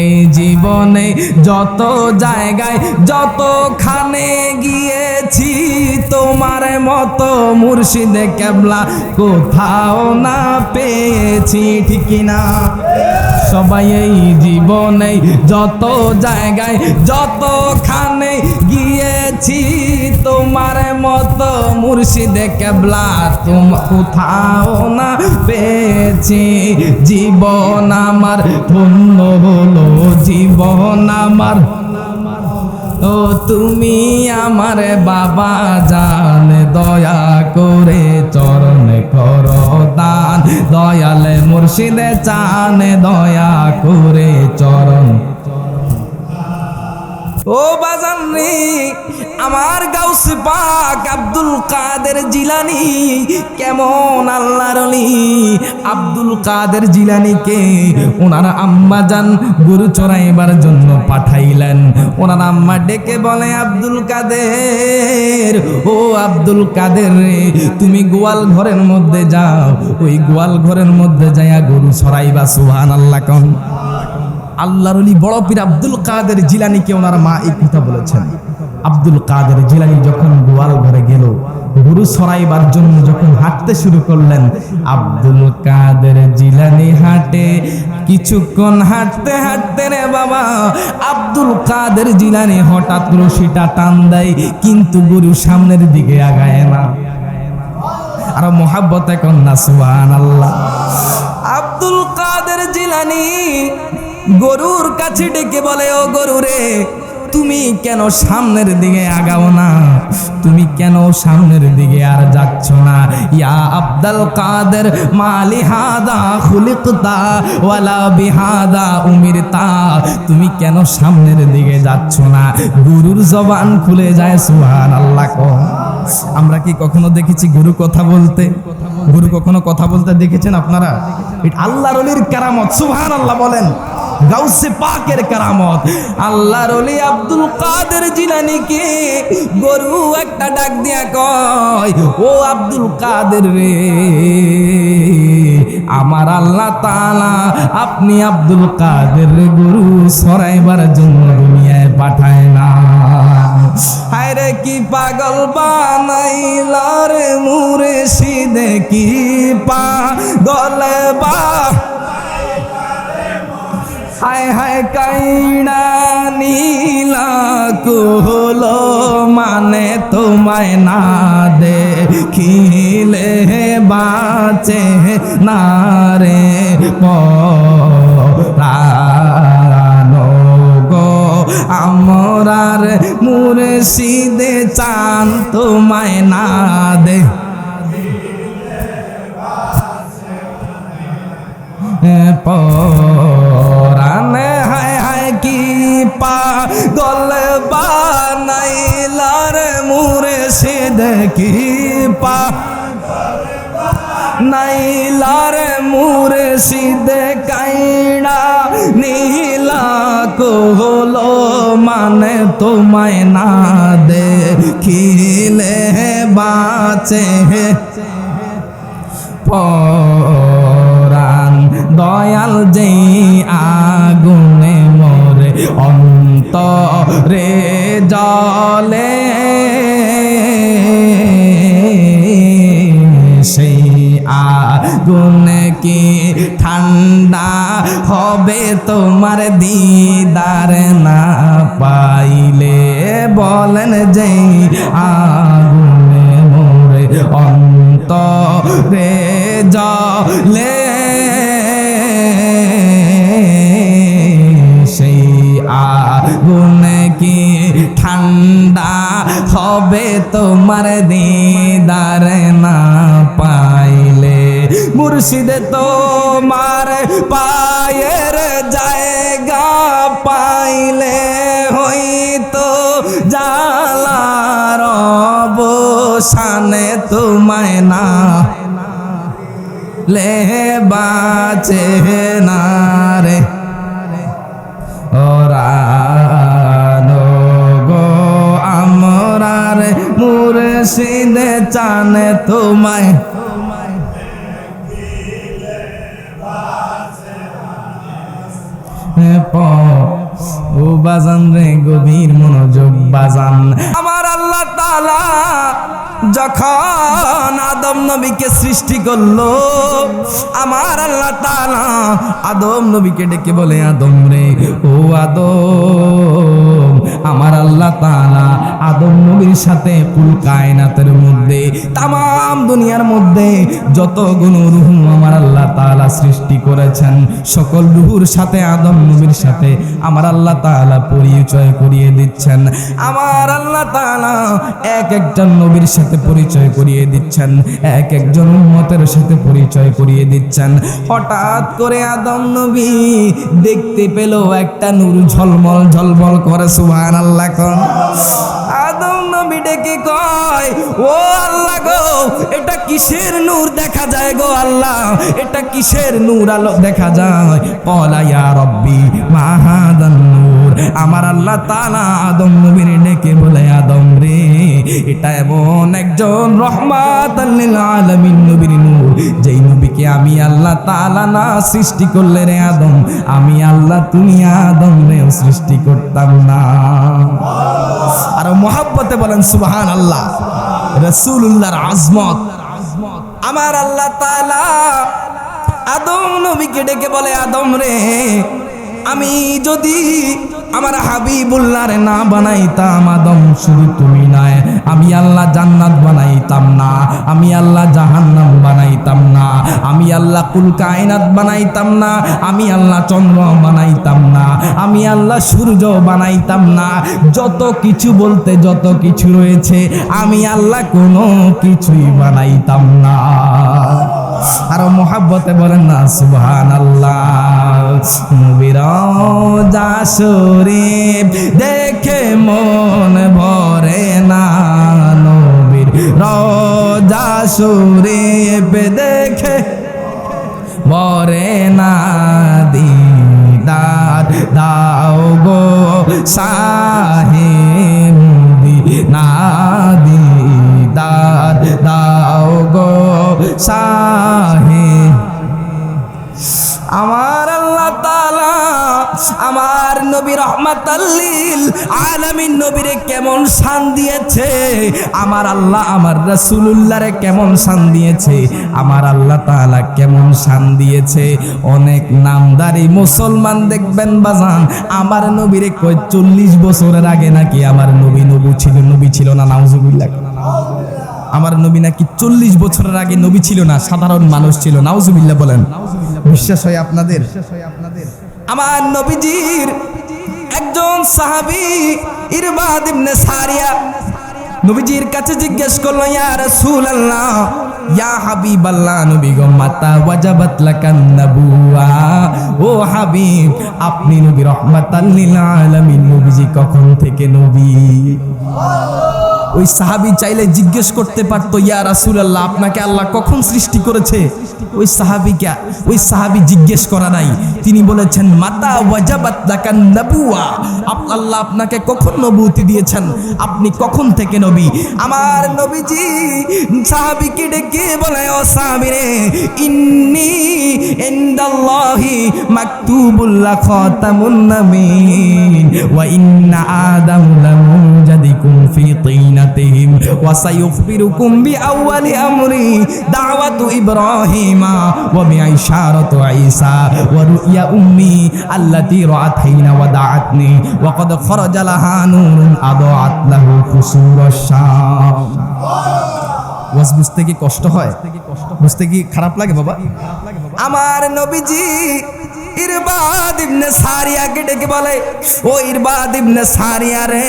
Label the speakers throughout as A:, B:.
A: এই জীবনে যত জায়গায় যতখানে গিয়েছি তোমার মতো মুর্শিদে কেবলা কোথাও না পেয়েছি, ঠিক না? সবাই এই জীবনে যত জায়গায় যতখানে গিয়েছি তোমার মতো মুর্শিদে কেবলা কোথাও না পেয়েছি। জীবন আমার ধন্য হলো, জীবন আমার ও তুমি আমার বাবা জান, দয়া করে চরণে করো দান, দয়ালে মুর্শিদে চান দয়া করে চরণ। ও বাজান রে, আমার গাউসে পাক আব্দুল কাদের জিলানী কেমন আল্লাহর ওলি। আব্দুল কাদের জিলানীকে ওনার আম্মা জান গরু চড়াইবার জন্য পাঠাইলেন। ওনার আম্মা ডেকে বলে, আব্দুল কাদের, ও আব্দুল কাদের রে, তুমি গোয়াল ঘরের মধ্যে যাও, ওই গোয়াল ঘরের মধ্যে যাইয়া গরু চড়াইবা। সুবহানাল্লাহ কোন। আল্লাহর ওলি বড় পীর আব্দুল কাদের জিলানীকে ওনার মা এই কথা বলেছেন। আব্দুল কাদের জিলানী যখন গোয়াল ঘরে গেল, গরু চড়াইবার জন্য যখন হাঁটতে শুরু করলেন, আব্দুল কাদের জিলানী হাঁটে। কিছুক্ষণ হাঁটতে হাঁটতে রে বাবা আব্দুল কাদের জিলানী হঠাৎ রশিটা টান দেয়, কিন্তু গরু সামনের দিকে আগায় না। আর মোহাব্বতে কন্যা সুবহানাল্লাহ। আব্দুল কাদের জিলানী গরুর কাছে ডেকে বলে, ও গরু রে, তুমি কেন সামনের দিকে আগাও না? তুমি কেন সামনের দিকে আর যাচ্ছ না? ইয়া আব্দুল কাদের মালি হাদা খুলিকতা ওয়ালা বিহাদা উমিরতা, তুমি কেন সামনের দিকে যাচ্ছ না? গরুর জবান খুলে যায়। সুবহানাল্লাহ। আমরা কি কখনো দেখেছি গরু কথা বলতে? গরু কখনো কথা বলতে দেখেছেন আপনারা? এটা আল্লাহর ওলির কারামত। সুবহানাল্লাহ বলেন। গাউসে পাকের কারামত। আল্লাহর ওলি আব্দুল কাদের জিলানীকে গরু একটা ডাক দিয়া কয়, ও আব্দুল কাদের রে, আমার আল্লাহ তাআলা আপনি আব্দুল কাদের গরু চড়াইবার জন্য দুনিয়ায় পাঠায় না। হায় রে কি পাগল বানাইলা রে মুর্শিদে, কি পাগল বা হায় হায় কাইনা নীলা কুলো মানে তোমায় না দেখিলে বাঁচে না রে পরাণ গো আমরার মুর্শিদে চান তোমায় না দে পরাণে। হায় হায় কি পাগল বানাইলার মুর্শিদ, কি নাইলার মুর্শিদ কাইনা নীলা কোলো মানে তোমায় না দেখিলে বাঁচে পরাণ। দয়াল যেই আগুনে মোরে অন্তরে জলে, সেই আগুনে কি ঠান্ডা হবে তোমার দিদার না পাইলে? বলেন যেই আগুনে মোরে অন্তরে জলে, সেই আগুনে কি ঠান্ডা হবে তোমার দিদার না পাইলে? মুর্শিদে তোমার পায়ের জায়গা পাইলে হইতো জালার অবসানে তোমায় না লে বাঁচে না রে ওরানো গো আমরার মুর্শিদে চানে তোমায় ও বাজান রে, গভীর মনোযোগ বাজান। আমার আল্লাহ তাআলা যখন আদম নবীকে সৃষ্টি করলো, আমার আল্লাহ তাআলা আদম নবীকে ডেকে বলে, আদম রে, ও আদম, আমার আল্লাহ তাআলা আদম নবীর সাথে কুল কায়নাতের মধ্যে, তামাম দুনিয়ার মধ্যে যতগুলো রূহ আমার আল্লাহ তাআলা সৃষ্টি করেছেন, সকল রূহের সাথে আদম নবীর সাথে আমার আল্লাহ তাআলা পরিচয় করিয়ে দিচ্ছেন। আমার আল্লাহ তাআলা এক একজন নবীর সাথে পরিচয় করিয়ে দিচ্ছেন, এক একজন উম্মতের সাথে পরিচয় করিয়ে দিচ্ছেন। হঠাৎ করে আদম নবী দেখতে পেল একটা নূর ঝলমল ঝলমল করে, সুবহানাল্লাহ। আদম নবী ডেকে কয়, ও আল্লাহ গো, এটা কিসের নূর দেখা যায় গো আল্লাহ, এটা কিসের নূর আলো দেখা যায়? ক্বালা ইয়া রাব্বি মা হাদান নূর। আমার আল্লাহ তাআলা আদম নবীর ডেকে বলে, আদম রে, এটা এমন একজন রহমাতাল লিল আলামিন নবীর নূর, যেই নবীকে আমি আল্লাহ তাআলা না সৃষ্টি করলে রে আদম, আমি আল্লাহ তুমি আদম রে সৃষ্টি করতাম না। আর মোহাব্বতে বলেন সুবহানাল্লাহ। রাসূলুল্লাহর আজমত। আমার আল্লাহ তাআলা আদম নবীকে ডেকে বলে, আদম রে, আমি যদি আমার হাবিবুল্লাহরে না বানাইতাম আদম, শুধু তুমি নয়, আমি আল্লাহ জান্নাত বানাইতাম না, আমি আল্লাহ জাহান্নাম বানাইতাম না, আমি আল্লাহ কুল কায়নাত বানাইতাম না, আমি আল্লাহ চন্দ্র বানাইতাম না, আমি আল্লাহ সূর্য বানাইতাম না, যত কিছু বলতে যত কিছু রয়েছে আমি আল্লাহ কোনো কিছুই বানাইতাম না। আর মোহাব্বতে বলেন না সুবহানাল্লাহ। নবীর রওজা শরীফ দেখে মন ভরে না, নবীর রওজা শরীফ দেখে ভরে না, দিদার দাও গো শাহে মদিনা, দিদার দাও গো শাহে। আমার আল্লাহ তাআলা আমার নবী রহমাতাল লিল আলামিন নবীরে কেমন শান দিয়েছে, আমার আল্লাহ আমার রাসূলুল্লাহরে কেমন শান দিয়েছে, আমার আল্লাহ তাআলা কেমন শান দিয়েছে। অনেক নামদারি মুসলমান দেখবেন বাজান, আমার নবীরে কয় 40 বছরের আগে নাকি আমার নবী ছিল না, নাউজুবিল্লাহ। আমার নবী নাকি 40 বছরের আগে নবী ছিল না, সাধারণ মানুষ ছিল, নাউজুবিল্লাহ বলেন। বিশ্বাস হয় আপনাদের? আমার নবীজির একজন সাহাবী ইরবাদ ইবনে সারিয়া নবীজির কাছে জিজ্ঞেস করলো, ইয়া রাসূলুল্লাহ, ইয়া হাবিবাল্লাহ, নবী গো, মাতা ওয়াজাবাত লাকান নবুয়া, ও হাবিব, আপনি নবী রহমাতাল লিল আলামিন, নবীজি কখন থেকে নবী? ওই সাহাবী চাইলে জিজ্ঞেস করতে পারতো, ইয়া রাসূলুল্লাহ, আপনাকে আল্লাহ কখন সৃষ্টি করেছে? ওই সাহাবী জিজ্ঞেস করা নাই, তিনি বলেছেন, মাতা ওয়াজাবাত লাকান নবুয়া, আল্লাহ আপনাকে কখন নবুয়তি দিয়েছেন, আপনি কখন থেকে নবী? আমার নবীজি সাহাবীকে ডেকে বলে, ও সাহাবী রে, ইন্নী ইনদাল্লাহি মাকতুবুল খাতামুন নবিয়্যিন ওয়া ইন্না আদাম লামুজাদিকুম ফি তিনাতিহিম ওয়া সায়ুখবিরুকুম বিআউয়ালি আমরি দাওয়াতু ইব্রাহিমা ওয়া বিইশারাতু ঈসা ওয়া রুইয়া উম্মি আল্লাতী রাআত হিনা ওয়াদাআতনি ওয়া ক্বাদ খরাজা লাহা নূরুন আদাআত লাহু কুসুরাশ শাম। ওয়াজ বুঝতে কি কষ্ট হয়? বুঝতে কি খারাপ লাগে বাবা? আমার নবীজি ইরবাদ ইবনে সারিয়াকে ডেকে বলে, ও ইরবাদ ইবনে সারিয়া রে,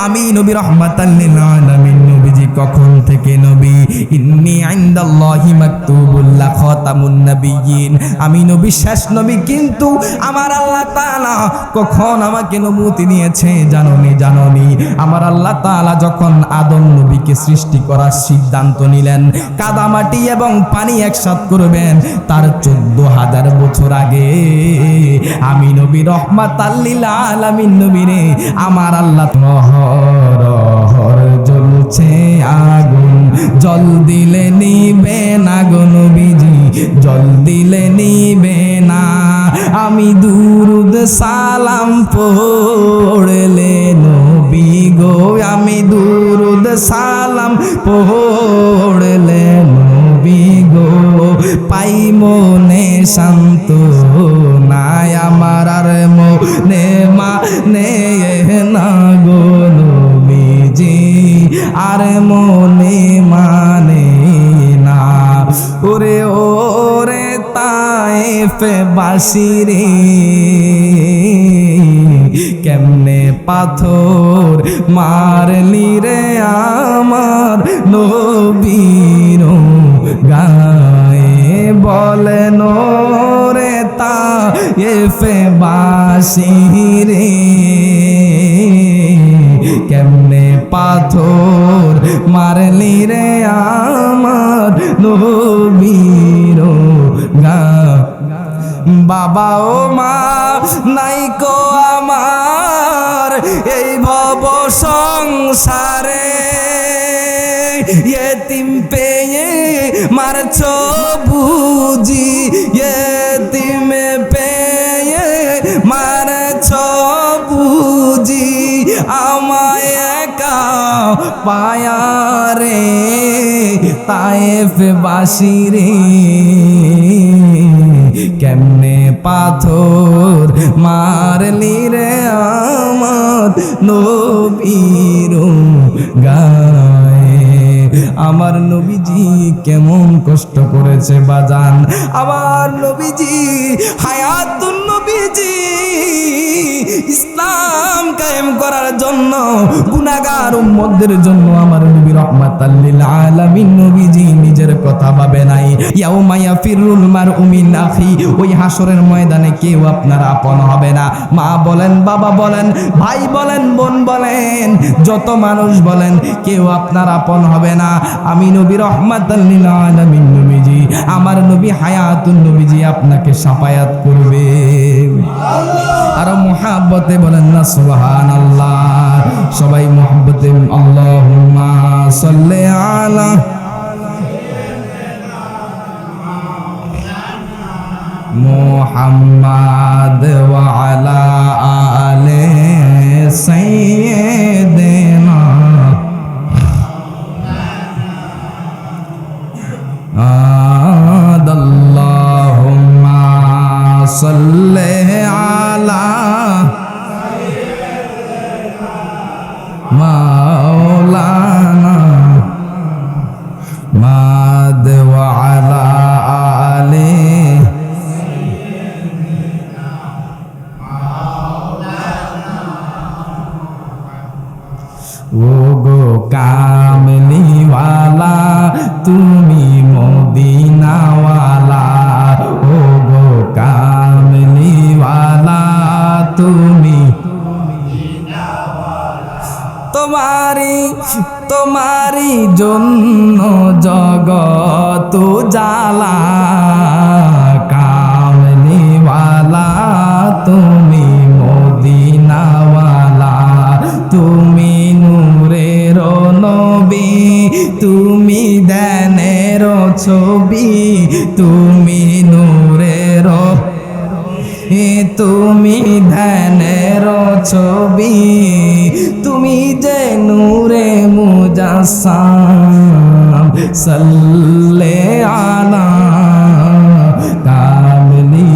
A: আমি নবী রহমাতাল লিল আলামিন, নবীজি কখন থেকে নবী? ইন্নী ইনদাল্লাহি মাকতুবুল খাতামুন নবিয়্যিন, আমি নবী শেষ নবী, কিন্তু আমার আল্লাহ তাআলা কখন আমাকে নবুয়তি দিয়েছে জানোনি? আমার আল্লাহ তাআলা যখন আদম নবীকে সৃষ্টি করার সিদ্ধান্ত নিলেন, কাদামাটি এবং পানি একসাথ করবেন, তার 14,000 বছর আগে আমি নবী রহমাতাল লিল আলামিন নবীরে আমার আল্লাহ নহর জ্বলছে জ্বলছে আগুন, জল দিলে নিবে না গো নবীজি, জল দিলে নিবে না। আমি দুরুদ সালাম পড়লে নবী গো, আমি দুরুদ সালাম পড়লে নবী গো, পাই মনে শান্ত নাই আমার আর মনে মানে না গো নবীজি, আর মনে মানে না। ওরে ওরে তায়েফ বাসী রে, কেমনে পাথর মারলি রে আমার নবীর গায়ে, বলেন রে তায়েফ বাসী রে, কেমনে পাথর মারলি রে আমার নবীর গায়ে। বাবা ও মা নাই কো আমার এই ভব সংসারে, ইয়েতিম পেয়ে মারছ বুঝি, ইয়েতিম পেয়ে মারছ বুঝি, আমায় একা পায়া রে তায়েফ বাসী রে, কেমনে পাথর মারলি রে আমার নবীর গায়ে। আমার নবীজি কেমন কষ্ট করেছে বাজান, আমার নবীজি হায়াতুন নবীজি ইসলাম কায়েম করার জন্য, গুনাহগার উম্মতদের জন্য আমার নবী রাহমাতাল লিল আলামিন নবীজি নিজের কথা ভাবে নাই। ইয়াউমা ইয়াফিরুল মারউ মিন আখি, ওই হাসরের ময়দানে কেউ আপনার আপন হবে না। মা বলেন, বাবা বলেন, ভাই বলেন, বোন বলেন, যত মানুষ বলেন, কেউ আপনার আপন হবে না। আমি নবী রাহমাতাল লিল আলামিন নবীজি, আমার নবী হায়াতুন নবীজি আপনাকে শাফায়াত করবে। আর মুহাব্বতে বলেন না সুবহানাল্লাহ, সবাই মুহাব্বতে আল্লাহুম্মা সাল্লি আলা মুহাম্মাদ ওয়া আলা আলি সাইয়্যিদিনা আল্লাহুম্মা সাল্লি আলা মাওলানা মাদ ওয়া আলা আলি ও গো কামলিওয়ালা তুমি মদিনাওয়ালা, ও গো কামলিওয়ালা তুমি তোমারি জন্য জগত জালা, কামলিওয়ালা তুমি মদিনাওয়ালা, তুমি নূরের নবী, তুমি ধ্যানের ছবি, তুমি নূরের, তুমি ধ্যানের ছবি, তুমি যে নূরে মুজাসসাম, সাল্লে আলা